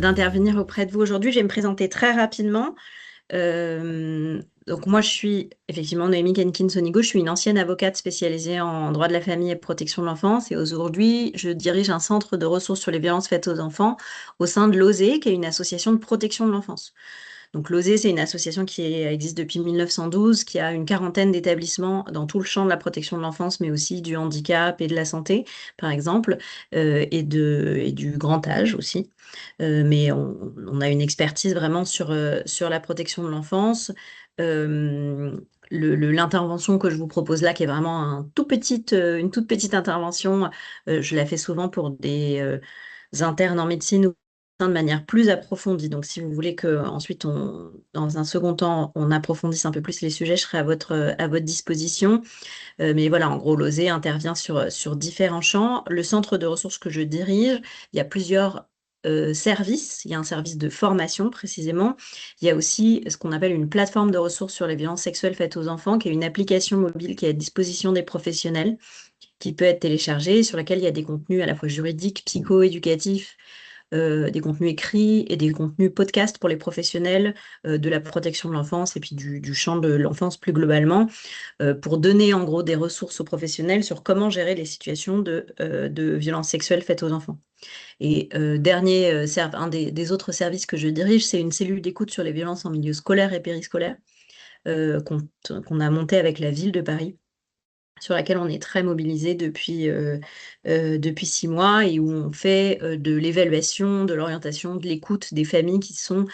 d'intervenir auprès de vous aujourd'hui. Je vais me présenter très rapidement. Donc moi, je suis effectivement Noémie Kenkins-Sonigo. Je suis une ancienne avocate spécialisée en droit de la famille et protection de l'enfance. Et aujourd'hui, je dirige un centre de ressources sur les violences faites aux enfants au sein de l'OSE, qui est une association de protection de l'enfance. Donc l'OSE, c'est une association qui existe depuis 1912, qui a une quarantaine d'établissements dans tout le champ de la protection de l'enfance, mais aussi du handicap et de la santé, par exemple, et du grand âge aussi. Mais on a une expertise vraiment sur la protection de l'enfance. Euh, L'intervention que je vous propose là, qui est vraiment une toute petite intervention, je la fais souvent pour des internes en médecine ou de manière plus approfondie. Donc, si vous voulez que ensuite, dans un second temps, on approfondisse un peu plus les sujets, je serai à votre disposition. Mais voilà, en gros, l'OSE intervient sur différents champs. Le centre de ressources que je dirige, il y a plusieurs services. Il y a un service de formation, précisément. Il y a aussi ce qu'on appelle une plateforme de ressources sur les violences sexuelles faites aux enfants, qui est une application mobile qui est à disposition des professionnels, qui peut être téléchargée, sur laquelle il y a des contenus à la fois juridiques, psycho-éducatifs, des contenus écrits et des contenus podcasts pour les professionnels de la protection de l'enfance et puis du champ de l'enfance plus globalement, pour donner en gros des ressources aux professionnels sur comment gérer les situations de violences sexuelles faites aux enfants. Et un des autres services que je dirige, c'est une cellule d'écoute sur les violences en milieu scolaire et périscolaire qu'on a monté avec la ville de Paris, sur laquelle on est très mobilisé depuis 6 mois et où on fait de l'évaluation, de l'orientation, de l'écoute des familles qui sont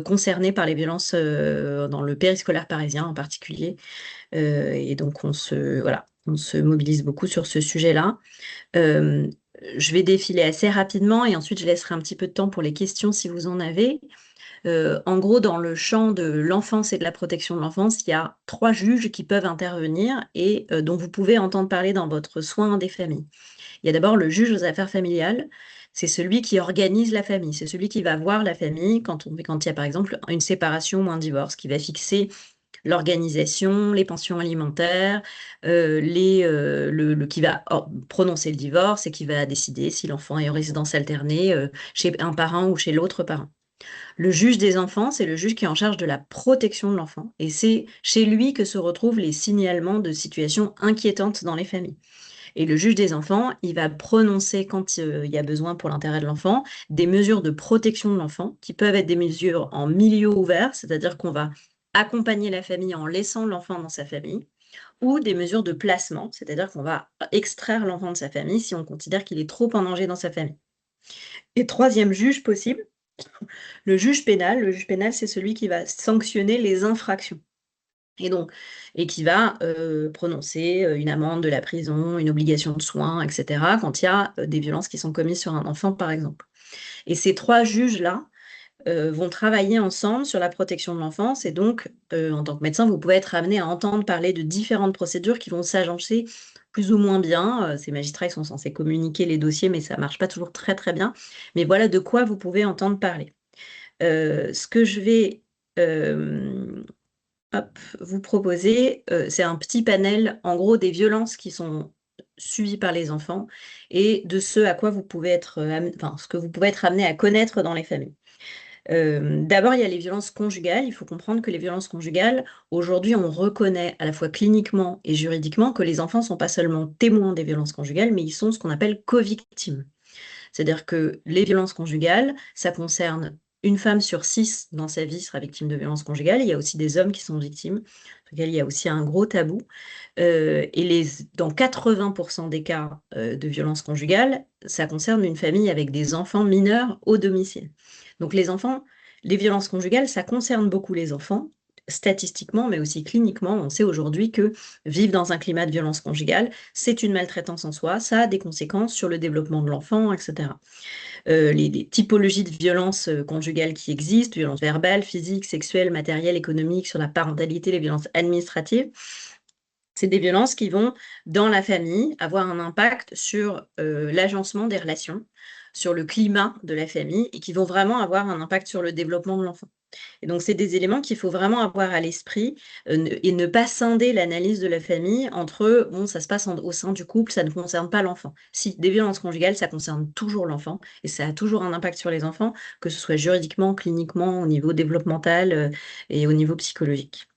concernées par les violences dans le périscolaire parisien en particulier. Et donc, on se mobilise beaucoup sur ce sujet-là. Euh, je vais défiler assez rapidement et ensuite je laisserai un petit peu de temps pour les questions si vous en avez. En gros, dans le champ de l'enfance et de la protection de l'enfance, il y a 3 juges qui peuvent intervenir et dont vous pouvez entendre parler dans votre soin des familles. Il y a d'abord le juge aux affaires familiales. C'est celui qui organise la famille. C'est celui qui va voir la famille quand il y a par exemple une séparation ou un divorce, qui va fixer l'organisation, les pensions alimentaires, qui va prononcer le divorce et qui va décider si l'enfant est en résidence alternée chez un parent ou chez l'autre parent. Le juge des enfants, c'est le juge qui est en charge de la protection de l'enfant. Et c'est chez lui que se retrouvent les signalements de situations inquiétantes dans les familles. Et le juge des enfants, il va prononcer, quand il y a besoin pour l'intérêt de l'enfant, des mesures de protection de l'enfant, qui peuvent être des mesures en milieu ouvert, c'est-à-dire qu'on va accompagner la famille en laissant l'enfant dans sa famille, ou des mesures de placement, c'est-à-dire qu'on va extraire l'enfant de sa famille si on considère qu'il est trop en danger dans sa famille. Et troisième juge possible, le juge pénal. Le juge pénal, c'est celui qui va sanctionner les infractions. Et qui va prononcer une amende, de la prison, une obligation de soins, etc., quand il y a des violences qui sont commises sur un enfant, par exemple. Et ces 3 juges-là vont travailler ensemble sur la protection de l'enfance. Et donc, en tant que médecin, vous pouvez être amené à entendre parler de différentes procédures qui vont s'agencer plus ou moins bien. Ces magistrats, ils sont censés communiquer les dossiers, mais ça ne marche pas toujours très, très bien. Mais voilà de quoi vous pouvez entendre parler. Ce que je vais vous proposer, c'est un petit panel, en gros, des violences qui sont subies par les enfants et de ce à quoi vous pouvez être, ce que vous pouvez être amené à connaître dans les familles. D'abord, il y a les violences conjugales. Il faut comprendre que les violences conjugales, aujourd'hui, on reconnaît à la fois cliniquement et juridiquement que les enfants ne sont pas seulement témoins des violences conjugales, mais ils sont ce qu'on appelle co-victimes. C'est-à-dire que les violences conjugales, ça concerne une femme sur 6 dans sa vie sera victime de violences conjugales. Il y a aussi des hommes qui sont victimes, sur lesquels il y a aussi un gros tabou. Dans 80% des cas de violences conjugales, ça concerne une famille avec des enfants mineurs au domicile. Donc les violences conjugales, ça concerne beaucoup les enfants, statistiquement, mais aussi cliniquement. On sait aujourd'hui que vivre dans un climat de violence conjugale, c'est une maltraitance en soi, ça a des conséquences sur le développement de l'enfant, etc. Les typologies de violences conjugales qui existent, violences verbales, physiques, sexuelles, matérielles, économiques, sur la parentalité, les violences administratives, c'est des violences qui vont, dans la famille, avoir un impact sur l'agencement des relations, sur le climat de la famille, et qui vont vraiment avoir un impact sur le développement de l'enfant. Et donc, c'est des éléments qu'il faut vraiment avoir à l'esprit et ne pas scinder l'analyse de la famille entre, bon, ça se passe au sein du couple, ça ne concerne pas l'enfant. Si, des violences conjugales, ça concerne toujours l'enfant et ça a toujours un impact sur les enfants, que ce soit juridiquement, cliniquement, au niveau développemental et au niveau psychologique.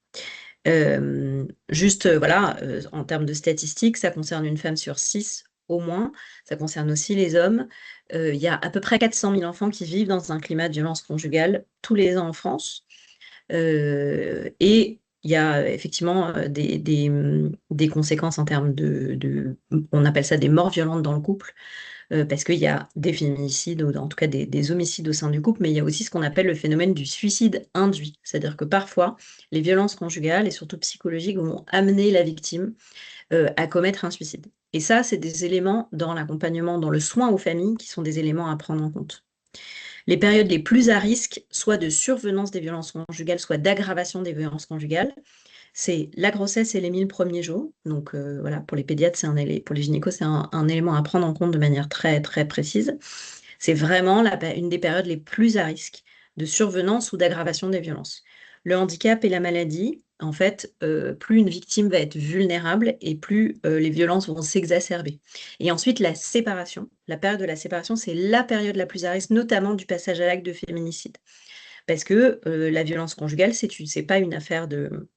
Juste, voilà, en termes de statistiques, ça concerne une femme sur 6 au moins. Ça concerne aussi les hommes. Il y a à peu près 400 000 enfants qui vivent dans un climat de violence conjugale tous les ans en France. Et il y a effectivement des conséquences en termes on appelle ça des morts violentes dans le couple, parce qu'il y a des féminicides, ou en tout cas des homicides au sein du couple, mais il y a aussi ce qu'on appelle le phénomène du suicide induit. C'est-à-dire que parfois, les violences conjugales, et surtout psychologiques, vont amener la victime à commettre un suicide. Et ça, c'est des éléments dans l'accompagnement, dans le soin aux familles, qui sont des éléments à prendre en compte. Les périodes les plus à risque, soit de survenance des violences conjugales, soit d'aggravation des violences conjugales, c'est la grossesse et les 1000 premiers jours. Donc voilà, pour les pédiatres, pour les gynécos, c'est un élément à prendre en compte de manière très, très précise. C'est vraiment une des périodes les plus à risque de survenance ou d'aggravation des violences. Le handicap et la maladie, en fait, plus une victime va être vulnérable et plus les violences vont s'exacerber. Et ensuite, la séparation. La période de la séparation, c'est la période la plus à risque, notamment du passage à l'acte de féminicide. Parce que la violence conjugale, c'est pas une affaire de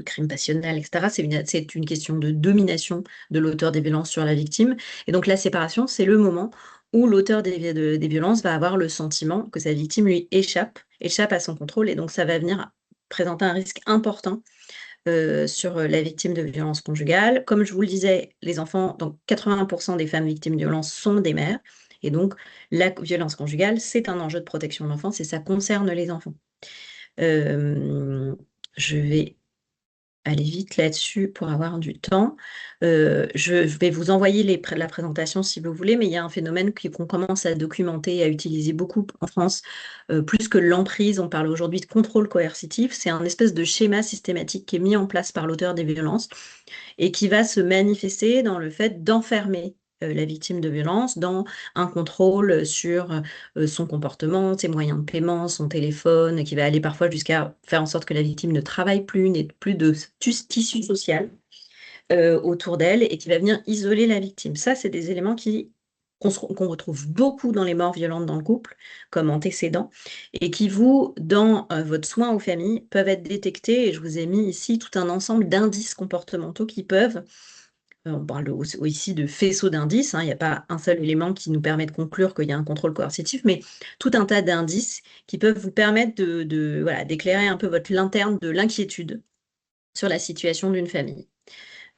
crime passionnel, etc. C'est une question de domination de l'auteur des violences sur la victime. Et donc la séparation, c'est le moment où l'auteur des violences va avoir le sentiment que sa victime lui échappe à son contrôle, et donc ça va venir présenter un risque important sur la victime de violences conjugales. Comme je vous le disais, les enfants, donc 80% des femmes victimes de violences sont des mères, et donc la violence conjugale, c'est un enjeu de protection de l'enfance et ça concerne les enfants. Je vais aller vite là-dessus pour avoir du temps. Je vais vous envoyer la présentation si vous voulez, mais il y a un phénomène qu'on commence à documenter et à utiliser beaucoup en France, plus que l'emprise. On parle aujourd'hui de contrôle coercitif. C'est un espèce de schéma systématique qui est mis en place par l'auteur des violences et qui va se manifester dans le fait d'enfermer la victime de violence dans un contrôle sur son comportement, ses moyens de paiement, son téléphone, qui va aller parfois jusqu'à faire en sorte que la victime ne travaille plus, n'ait plus de tissu social autour d'elle, et qui va venir isoler la victime. Ça, c'est des éléments qu'on retrouve beaucoup dans les morts violentes dans le couple, comme antécédents, et qui, vous, dans votre soin aux familles, peuvent être détectés. Et je vous ai mis ici tout un ensemble d'indices comportementaux qui peuvent, on parle ici de faisceau d'indices, hein, il n'y a pas un seul élément qui nous permet de conclure qu'il y a un contrôle coercitif, mais tout un tas d'indices qui peuvent vous permettre voilà, d'éclairer un peu votre lanterne de l'inquiétude sur la situation d'une famille.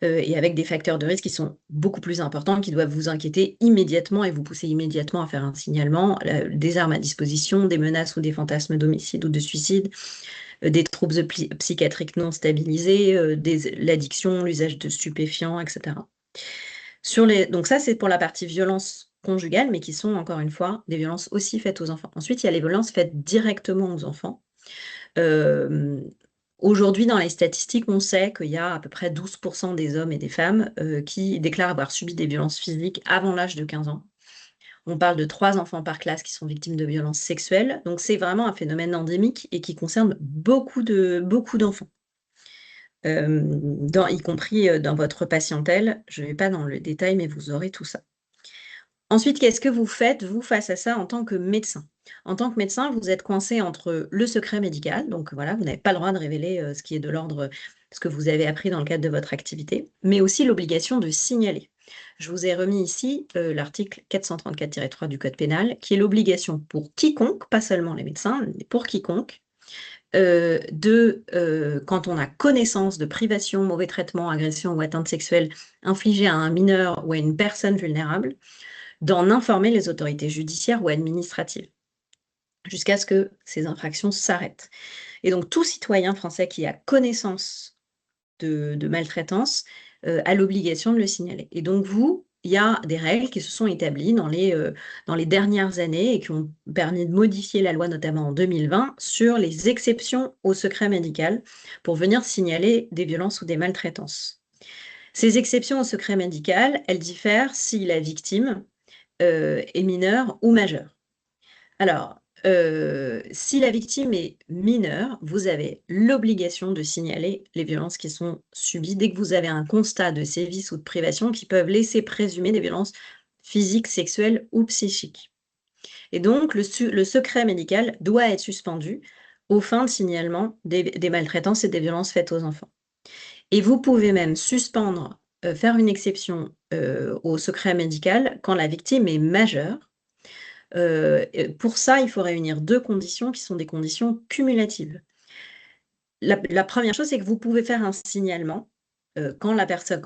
Et avec des facteurs de risque qui sont beaucoup plus importants, qui doivent vous inquiéter immédiatement et vous pousser immédiatement à faire un signalement, des armes à disposition, des menaces ou des fantasmes d'homicide ou de suicide, des troubles psychiatriques non stabilisés, l'addiction, l'usage de stupéfiants, etc. Donc ça, c'est pour la partie violence conjugale, mais qui sont, encore une fois, des violences aussi faites aux enfants. Ensuite, il y a les violences faites directement aux enfants. Aujourd'hui, dans les statistiques, on sait qu'il y a à peu près 12% des hommes et des femmes qui déclarent avoir subi des violences physiques avant l'âge de 15 ans. On parle de 3 enfants par classe qui sont victimes de violences sexuelles. Donc, c'est vraiment un phénomène endémique et qui concerne beaucoup d'enfants, y compris dans votre patientèle. Je ne vais pas dans le détail, mais vous aurez tout ça. Ensuite, qu'est-ce que vous faites, vous, face à ça, en tant que médecin? En tant que médecin, vous êtes coincé entre le secret médical, donc voilà, vous n'avez pas le droit de révéler ce qui est de l'ordre, ce que vous avez appris dans le cadre de votre activité, mais aussi l'obligation de signaler. Je vous ai remis ici l'article 434-3 du Code pénal, qui est l'obligation pour quiconque, pas seulement les médecins, mais pour quiconque, quand on a connaissance de privation, mauvais traitement, agression ou atteinte sexuelle infligée à un mineur ou à une personne vulnérable, d'en informer les autorités judiciaires ou administratives, jusqu'à ce que ces infractions s'arrêtent. Et donc, tout citoyen français qui a connaissance de maltraitance a l'obligation de le signaler. Et donc, il y a des règles qui se sont établies dans les dernières années et qui ont permis de modifier la loi, notamment en 2020, sur les exceptions au secret médical pour venir signaler des violences ou des maltraitances. Ces exceptions au secret médical, elles diffèrent si la victime est mineure ou majeure. Alors, Si la victime est mineure, vous avez l'obligation de signaler les violences qui sont subies dès que vous avez un constat de sévices ou de privation qui peuvent laisser présumer des violences physiques, sexuelles ou psychiques. Et donc le secret médical doit être suspendu aux fins de signalement des maltraitances et des violences faites aux enfants. Et vous pouvez même suspendre, faire une exception, au secret médical quand la victime est majeure. Pour ça, il faut réunir 2 conditions qui sont des conditions cumulatives. La 1re chose, c'est que vous pouvez faire un signalement, quand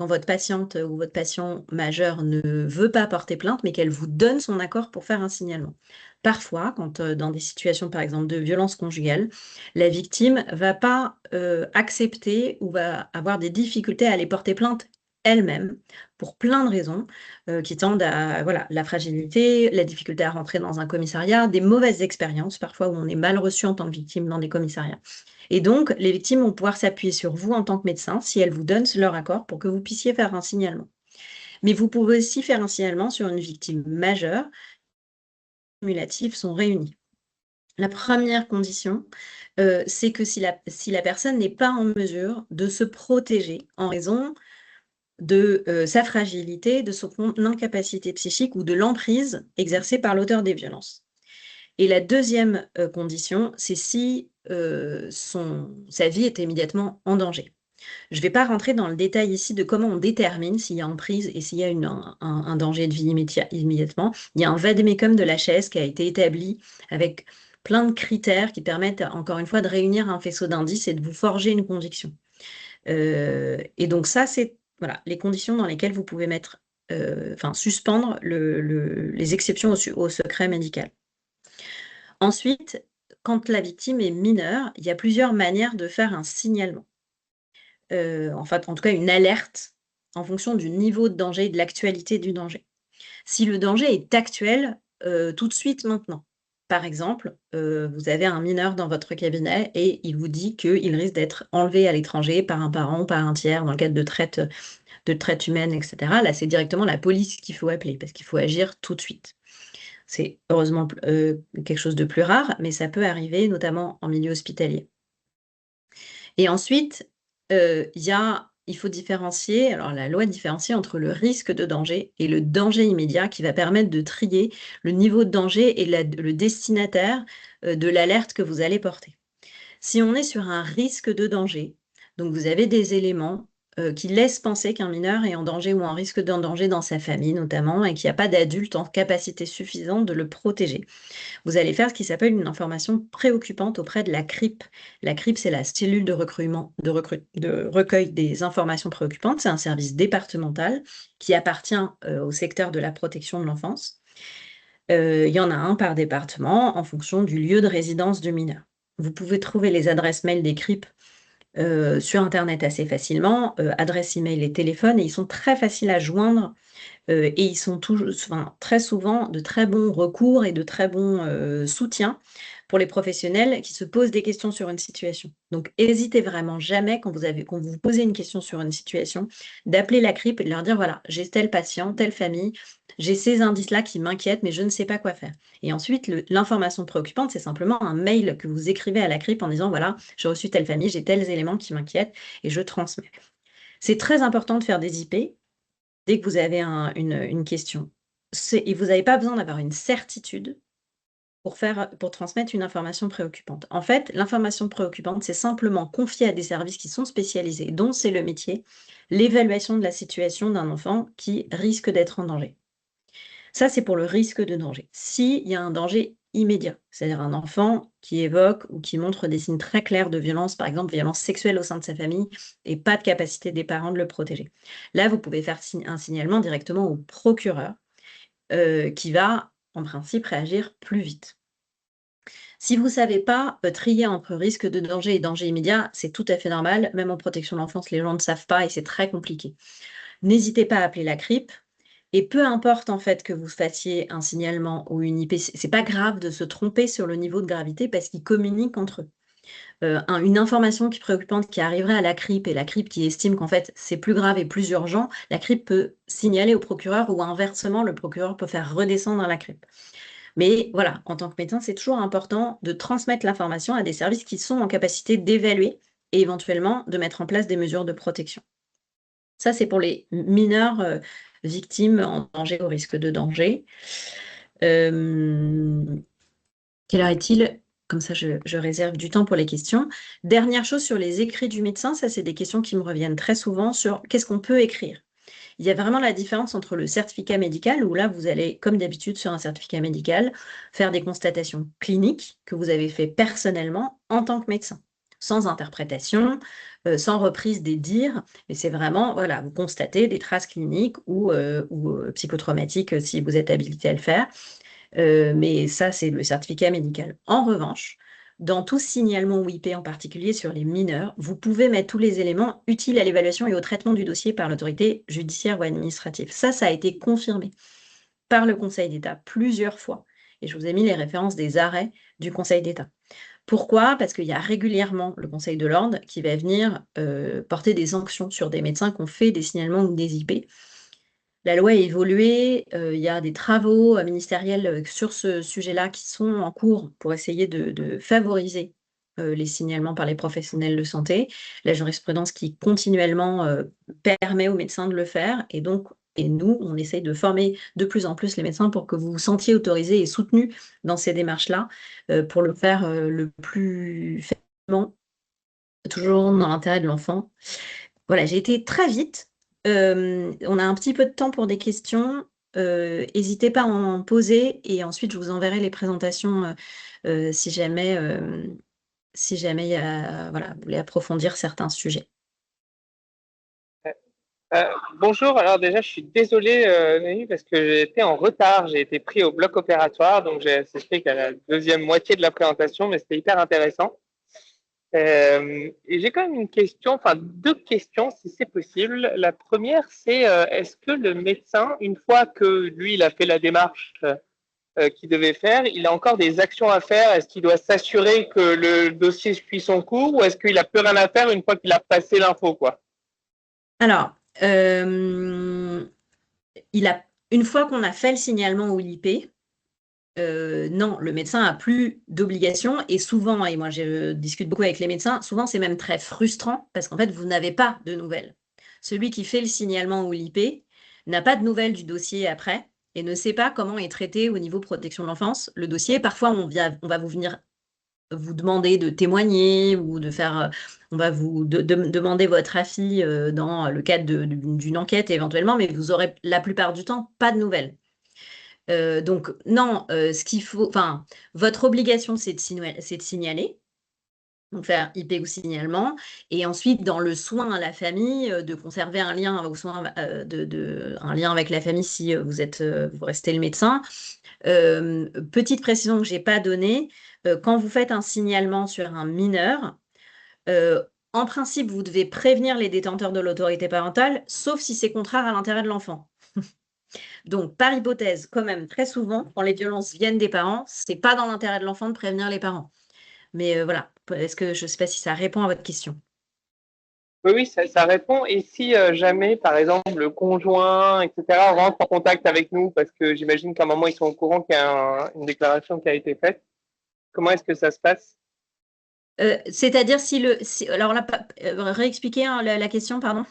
votre patiente, ou votre patient majeur ne veut pas porter plainte, mais qu'elle vous donne son accord pour faire un signalement. Parfois, quand, dans des situations, par exemple, de violence conjugale, la victime va pas, accepter ou va avoir des difficultés à aller porter plainte elle-même, pour plein de raisons, qui tendent à voilà, la fragilité, la difficulté à rentrer dans un commissariat, des mauvaises expériences, parfois où on est mal reçu en tant que victime dans des commissariats. Et donc, les victimes vont pouvoir s'appuyer sur vous en tant que médecin si elles vous donnent leur accord pour que vous puissiez faire un signalement. Mais vous pouvez aussi faire un signalement sur une victime majeure, cumulatifs sont réunis. La première condition, c'est que si la personne n'est pas en mesure de se protéger en raison de, sa fragilité, de son incapacité psychique ou de l'emprise exercée par l'auteur des violences. Et la deuxième condition, c'est si, sa vie est immédiatement en danger. Je ne vais pas rentrer dans le détail ici de comment on détermine s'il y a emprise et s'il y a un danger de vie immédiatement. Il y a un vade-mecum de l'HAS qui a été établi avec plein de critères qui permettent, encore une fois, de réunir un faisceau d'indices et de vous forger une conviction. Et donc ça, c'est voilà, les conditions dans lesquelles vous pouvez mettre, suspendre les exceptions au secret médical. Ensuite, quand la victime est mineure, il y a plusieurs manières de faire un signalement. En tout cas une alerte en fonction du niveau de danger et de l'actualité du danger. Si le danger est actuel, tout de suite maintenant. Par exemple, vous avez un mineur dans votre cabinet et il vous dit qu'il risque d'être enlevé à l'étranger par un parent ou par un tiers dans le cadre de traite humaine et cetera. Là, c'est directement la police qu'il faut appeler parce qu'il faut agir tout de suite. C'est heureusement quelque chose de plus rare, mais ça peut arriver, notamment en milieu hospitalier. Et ensuite, il faut différencier, alors la loi différencie entre le risque de danger et le danger immédiat qui va permettre de trier le niveau de danger et le destinataire, de l'alerte que vous allez porter. Si on est sur un risque de danger, donc vous avez des éléments, qui laissent penser qu'un mineur est en danger ou en risque d'un danger dans sa famille notamment et qu'il n'y a pas d'adulte en capacité suffisante de le protéger. Vous allez faire ce qui s'appelle une information préoccupante auprès de la CRIP. La CRIP, c'est la cellule de recueil des informations préoccupantes. C'est un service départemental qui appartient, au secteur de la protection de l'enfance. Il y en a un par département en fonction du lieu de résidence du mineur. Vous pouvez trouver les adresses mail des CRIP, sur internet assez facilement, adresse email et téléphone, et ils sont très faciles à joindre. Et ils sont très souvent de très bons recours et de très bons, soutiens pour les professionnels qui se posent des questions sur une situation. Donc hésitez vraiment jamais quand vous vous posez une question sur une situation, d'appeler la CRIP et de leur dire: «Voilà, j'ai tel patient, telle famille, j'ai ces indices-là qui m'inquiètent, mais je ne sais pas quoi faire». Et ensuite l'information préoccupante, c'est simplement un mail que vous écrivez à la CRIP en disant: «Voilà, j'ai reçu telle famille, j'ai tels éléments qui m'inquiètent» et je transmets. C'est très important de faire des IP dès que vous avez une question. Et vous n'avez pas besoin d'avoir une certitude pour transmettre une information préoccupante. En fait, l'information préoccupante, c'est simplement confier à des services qui sont spécialisés, dont c'est le métier, l'évaluation de la situation d'un enfant qui risque d'être en danger. Ça, c'est pour le risque de danger. S'il y a un danger immédiat, c'est-à-dire un enfant qui évoque ou qui montre des signes très clairs de violence, par exemple violence sexuelle au sein de sa famille, et pas de capacité des parents de le protéger. Là, vous pouvez faire un signalement directement au procureur, qui va, en principe, réagir plus vite. Si vous ne savez pas, trier entre risque de danger et danger immédiat, c'est tout à fait normal. Même en protection de l'enfance, les gens ne savent pas et c'est très compliqué. N'hésitez pas à appeler la CRIP. Et peu importe en fait que vous fassiez un signalement ou une IP, c'est pas grave de se tromper sur le niveau de gravité parce qu'ils communiquent entre eux. Une information qui est préoccupante qui arriverait à la CRIP et la CRIP qui estime qu'en fait c'est plus grave et plus urgent, la CRIP peut signaler au procureur ou inversement le procureur peut faire redescendre la CRIP. Mais voilà, en tant que médecin, c'est toujours important de transmettre l'information à des services qui sont en capacité d'évaluer et éventuellement de mettre en place des mesures de protection. Ça, c'est pour les mineurs victimes en danger, au risque de danger. Quelle heure est-il? Comme ça, je réserve du temps pour les questions. Dernière chose sur les écrits du médecin, ça, c'est des questions qui me reviennent très souvent sur qu'est-ce qu'on peut écrire. Il y a vraiment la différence entre le certificat médical, où là, vous allez, comme d'habitude sur un certificat médical, faire des constatations cliniques que vous avez fait personnellement en tant que médecin, sans interprétation, sans reprise des dires, mais c'est vraiment, voilà, vous constatez des traces cliniques ou psychotraumatiques si vous êtes habilité à le faire. Mais ça, c'est le certificat médical. En revanche, dans tout signalement OIP, en particulier sur les mineurs, vous pouvez mettre tous les éléments utiles à l'évaluation et au traitement du dossier par l'autorité judiciaire ou administrative. Ça a été confirmé par le Conseil d'État plusieurs fois. Et je vous ai mis les références des arrêts du Conseil d'État. Pourquoi? Parce qu'il y a régulièrement le Conseil de l'ordre qui va venir porter des sanctions sur des médecins qui ont fait des signalements ou des IP. La loi a évolué, il y a des travaux ministériels sur ce sujet-là qui sont en cours pour essayer de favoriser les signalements par les professionnels de santé. La jurisprudence qui continuellement permet aux médecins de le faire et nous, on essaye de former de plus en plus les médecins pour que vous vous sentiez autorisés et soutenus dans ces démarches-là pour le faire le plus facilement, toujours dans l'intérêt de l'enfant. Voilà, j'ai été très vite. On a un petit peu de temps pour des questions. N'hésitez pas à en poser et ensuite je vous enverrai les présentations si jamais, voilà, vous voulez approfondir certains sujets. Bonjour, alors déjà je suis désolé Noémie parce que j'ai été en retard, j'ai été pris au bloc opératoire, donc j'ai assisté qu'à la deuxième moitié de la présentation, mais c'était hyper intéressant. Et j'ai quand même une question, enfin deux questions si c'est possible. La première c'est est-ce que le médecin, une fois que lui il a fait la démarche qu'il devait faire, il a encore des actions à faire? Est-ce qu'il doit s'assurer que le dossier suit son cours ou est-ce qu'il a plus rien à faire une fois qu'il a passé l'info, quoi? Alors, une fois qu'on a fait le signalement au LIP, non, le médecin n'a plus d'obligation et souvent, et moi je discute beaucoup avec les médecins, souvent c'est même très frustrant parce qu'en fait vous n'avez pas de nouvelles. Celui qui fait le signalement au LIP n'a pas de nouvelles du dossier après et ne sait pas comment est traité au niveau protection de l'enfance le dossier. Parfois on va vous venir vous demander de témoigner ou de faire, on va vous demander votre avis dans le cadre d'une enquête éventuellement, mais vous aurez la plupart du temps pas de nouvelles. Donc non, ce qu'il faut, enfin, votre obligation, c'est de signaler, donc faire IP ou signalement, et ensuite dans le soin à la famille, de conserver un lien au soin, un lien avec la famille si vous restez le médecin. Petite précision que j'ai pas donnée, quand vous faites un signalement sur un mineur, en principe, vous devez prévenir les détenteurs de l'autorité parentale, sauf si c'est contraire à l'intérêt de l'enfant. Donc, par hypothèse, quand même, très souvent, quand les violences viennent des parents, c'est pas dans l'intérêt de l'enfant de prévenir les parents. Mais voilà, est-ce que je ne sais pas si ça répond à votre question. Oui, oui, ça répond. Et si jamais, par exemple, le conjoint, etc., rentre en contact avec nous, parce que j'imagine qu'à un moment, ils sont au courant qu'il y a une déclaration qui a été faite, comment est-ce que ça se passe? C'est-à-dire alors là, réexpliquer hein, la question, pardon.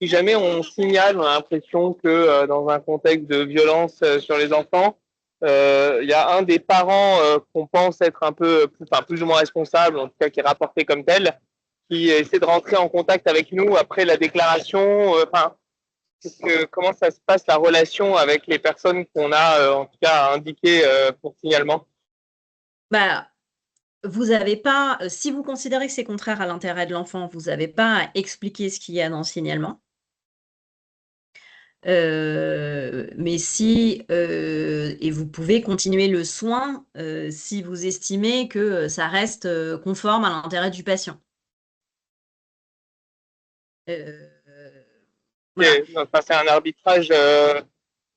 Si jamais on signale, on a l'impression que dans un contexte de violence sur les enfants, il y a un des parents qu'on pense être un peu, enfin, plus ou moins responsable, en tout cas qui est rapporté comme tel, qui essaie de rentrer en contact avec nous après la déclaration. Enfin, comment ça se passe la relation avec les personnes qu'on a en tout cas indiquées pour signalement? Bah, vous n'avez pas, si vous considérez que c'est contraire à l'intérêt de l'enfant, vous n'avez pas à expliquer ce qu'il y a dans le signalement. Mais et vous pouvez continuer le soin si vous estimez que ça reste conforme à l'intérêt du patient. Euh, voilà. Enfin, c'est un arbitrage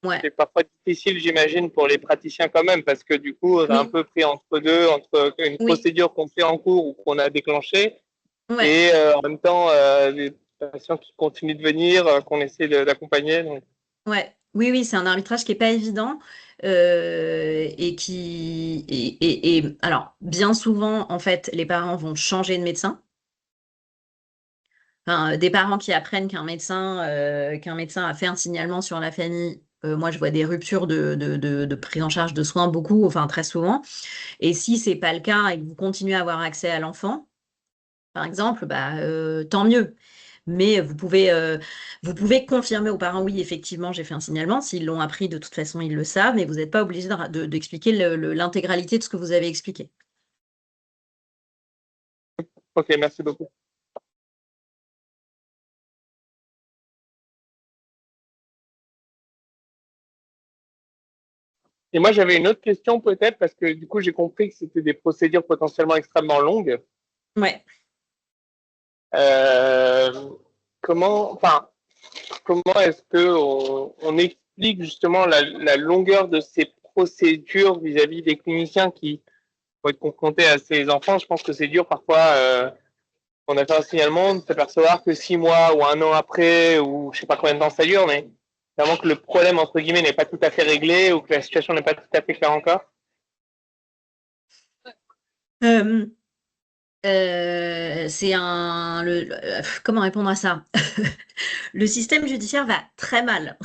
Ouais. c'est parfois difficile, j'imagine, pour les praticiens quand même, parce que du coup, on est un Oui, peu pris entre deux, entre une oui, procédure qu'on fait en cours ou qu'on a déclenchée, ouais. et en même temps, les patients qui continuent de venir, qu'on essaie d'accompagner. Donc. Ouais. Oui, oui, c'est un arbitrage qui est pas évident et qui alors bien souvent en fait les parents vont changer de médecin. Enfin, des parents qui apprennent qu'un médecin a fait un signalement sur la famille. Moi, je vois des ruptures de prise en charge de soins beaucoup, enfin très souvent. Et si c'est pas le cas et que vous continuez à avoir accès à l'enfant, par exemple, bah, tant mieux. Mais vous pouvez confirmer aux parents, oui, effectivement, j'ai fait un signalement. S'ils l'ont appris, de toute façon, ils le savent, mais vous n'êtes pas obligé d'expliquer l'intégralité de ce que vous avez expliqué. Ok, merci beaucoup. Et moi, j'avais une autre question peut-être, parce que du coup, j'ai compris que c'était des procédures potentiellement extrêmement longues. Ouais. Euh, enfin, comment est-ce que on explique justement la longueur de ces procédures vis-à-vis des cliniciens qui vont être confrontés à ces enfants? Je pense que c'est dur parfois. On a fait un signalement, de s'apercevoir que 6 mois ou un an après, ou je sais pas combien de temps ça dure, mais vraiment que le problème entre guillemets n'est pas tout à fait réglé ou que la situation n'est pas tout à fait claire encore. Euh, comment répondre à ça? Le système judiciaire va très mal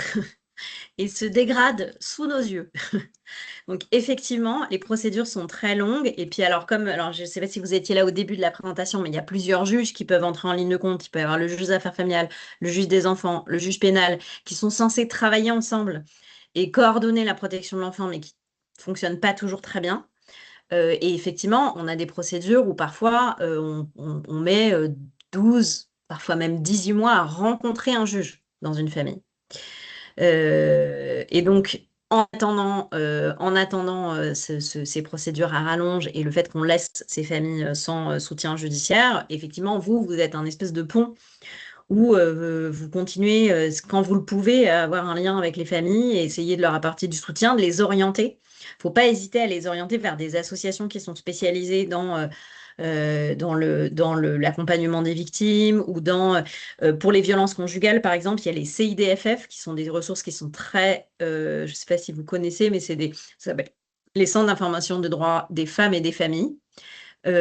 et se dégrade sous nos yeux. Donc effectivement, les procédures sont très longues. Et puis alors je ne sais pas si vous étiez là au début de la présentation, mais il y a plusieurs juges qui peuvent entrer en ligne de compte. Il peut y avoir le juge des affaires familiales, le juge des enfants, le juge pénal, qui sont censés travailler ensemble et coordonner la protection de l'enfant, mais qui ne fonctionnent pas toujours très bien. Et effectivement, on a des procédures où parfois on met 12, parfois même 18 mois à rencontrer un juge dans une famille. Et donc, en attendant ces procédures à rallonge et le fait qu'on laisse ces familles sans soutien judiciaire, effectivement, vous êtes un espèce de pont où vous continuez, quand vous le pouvez, à avoir un lien avec les familles et essayer de leur apporter du soutien, de les orienter. Il ne faut pas hésiter à les orienter vers des associations qui sont spécialisées dans l'accompagnement des victimes ou pour les violences conjugales, par exemple, il y a les CIDFF qui sont des ressources qui sont je ne sais pas si vous connaissez, mais ça s'appelle les centres d'information de droits des femmes et des familles. Il y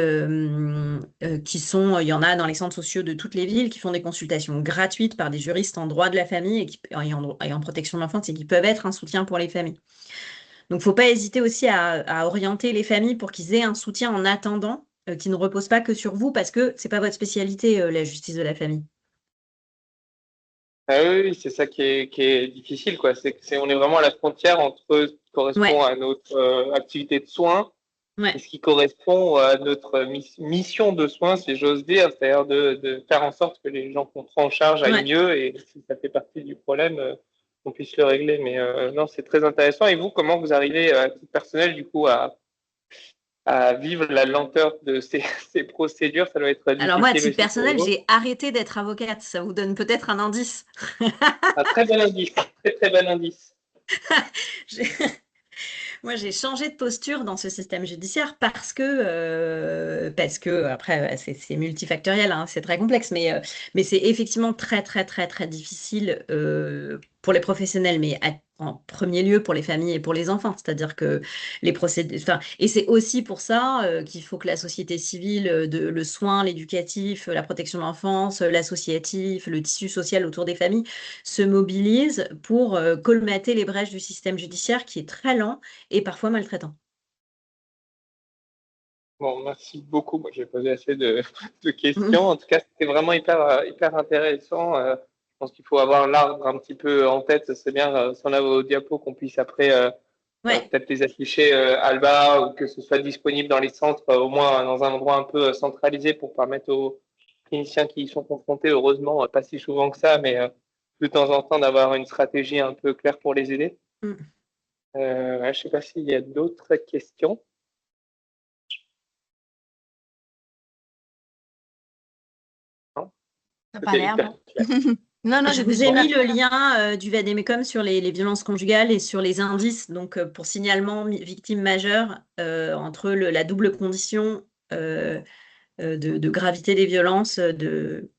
en a dans les centres sociaux de toutes les villes qui font des consultations gratuites par des juristes en droit de la famille et en protection de l'enfance et qui peuvent être un soutien pour les familles. Donc, il ne faut pas hésiter aussi à orienter les familles pour qu'ils aient un soutien en attendant, qui ne repose pas que sur vous, parce que ce n'est pas votre spécialité, la justice de la famille. Ah oui, oui, c'est ça qui est difficile, quoi. On est vraiment à la frontière entre ce qui correspond Ouais, à notre activité de soins et ouais, ce qui correspond à notre mission de soins, si j'ose dire, c'est-à-dire de faire en sorte que les gens qu'on prend en charge aillent ouais. mieux et si ça fait partie du problème, qu'on puisse le régler. Mais non, c'est très intéressant. Et vous, comment vous arrivez à titre personnel, du coup, à vivre la lenteur de ces procédures? Ça doit être Alors moi, à difficile titre aussi pour personnel, vous. j'ai arrêté d'être avocate. Ça vous donne peut-être un indice. Un très bon indice, très très bon indice. J'ai- Moi, j'ai changé de posture dans ce système judiciaire parce que après, c'est multifactoriel, hein, c'est très complexe, mais c'est effectivement très, très, très, très difficile pour les professionnels, mais en premier lieu pour les familles et pour les enfants. C'est-à-dire que les procédures, enfin, et c'est aussi pour ça qu'il faut que la société civile, le soin, l'éducatif, la protection de l'enfance, l'associatif, le tissu social autour des familles se mobilise pour colmater les brèches du système judiciaire qui est très lent et parfois maltraitant. Bon, merci beaucoup. Moi, j'ai posé assez de questions. Mmh. En tout cas, c'était vraiment hyper intéressant. Je pense qu'il faut avoir l'arbre un petit peu en tête. C'est bien, si on a vos diapos, qu'on puisse après Ouais, peut-être les afficher à le bas ou que ce soit disponible dans les centres, au moins dans un endroit un peu centralisé pour permettre aux cliniciens qui y sont confrontés, heureusement, pas si souvent que ça, mais de temps en temps d'avoir une stratégie un peu claire pour les aider. mmh, Je ne sais pas s'il y a d'autres questions. Non. Ça n'a pas C'était l'air, hyper non? clair. Non, non, je j'étais vous ai Bon. mis super le clair. lien du Vademecum sur les violences conjugales et sur les indices, donc pour signalement victime majeure, entre la double condition de gravité des violences, de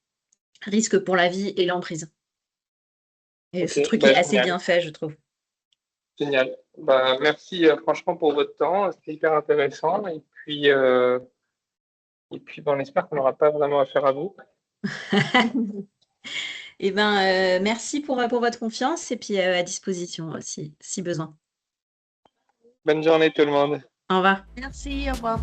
risque pour la vie et l'emprise. Et Ok, ce truc est bah, assez génial. bien fait, je trouve. Génial. Bah, merci franchement pour votre temps. C'était hyper intéressant. Et puis bah, on espère qu'on n'aura pas vraiment affaire à vous. Eh ben, merci pour votre confiance et puis à disposition si besoin. Bonne journée tout le monde. Au revoir. Merci, au revoir.